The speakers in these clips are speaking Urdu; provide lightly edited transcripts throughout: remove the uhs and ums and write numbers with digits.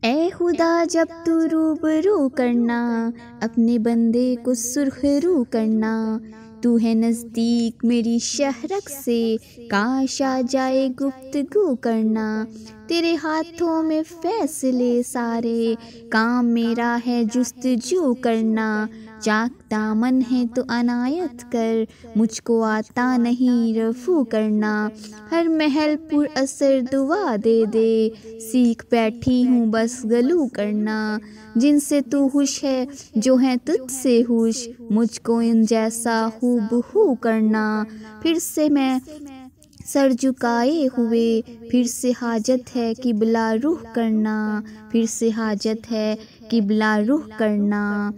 اے خدا جب تو روبرو کرنا اپنے بندے کو سرخ رو کرنا، تو ہے نزدیک میری شہرک سے کاش آ جائے گفتگو کرنا، تیرے ہاتھوں میں فیصلے سارے کام میرا ہے جستجو کرنا، چاک دامن ہے تو عنایت کر مجھ کو آتا نہیں رفو کرنا، ہر محل پر اثر دعا دے دے سیکھ بیٹھی ہوں بس گلو کرنا، جن سے تو خوش ہے جو ہیں تجھ سے خوش مجھ کو ان جیسا ہو بہو کرنا، پھر سے میں سر جھکائے ہوئے پھر سے حاجت ہے قبلہ رخ کرنا، پھر سے حاجت ہے قبلہ رخ کرنا۔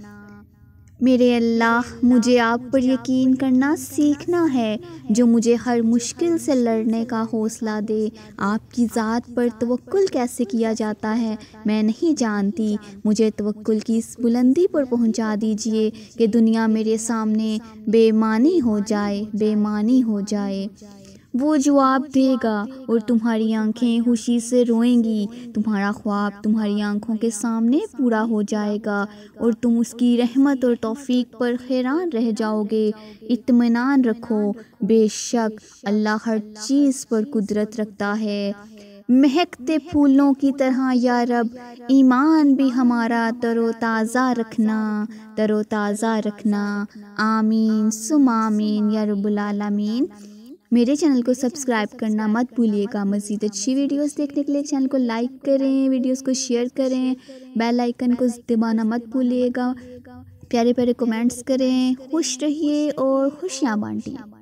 میرے اللہ مجھے آپ پر یقین کرنا سیکھنا ہے جو مجھے ہر مشکل سے لڑنے کا حوصلہ دے، آپ کی ذات پر توکل کیسے کیا جاتا ہے میں نہیں جانتی، مجھے توکل کی اس بلندی پر پہنچا دیجئے کہ دنیا میرے سامنے بے معنی ہو جائے، بے معنی ہو جائے۔ وہ جواب دے گا اور تمہاری آنکھیں خوشی سے روئیں گی، تمہارا خواب تمہاری آنکھوں کے سامنے پورا ہو جائے گا اور تم اس کی رحمت اور توفیق پر حیران رہ جاؤ گے۔ اطمینان رکھو، بے شک اللہ ہر چیز پر قدرت رکھتا ہے۔ مہکتے پھولوں کی طرح یا رب ایمان بھی ہمارا تر و تازہ رکھنا، تر و تازہ رکھنا، آمین ثم آمین یا رب العالمین۔ میرے چینل کو سبسکرائب کرنا مت بھولیے گا، مزید اچھی ویڈیوز دیکھنے کے لیے چینل کو لائک کریں، ویڈیوز کو شیئر کریں، بیل آئیکن کو دبانا مت بھولیے گا، پیارے پیارے کمنٹس کریں، خوش رہیے اور خوشیاں بانٹیے۔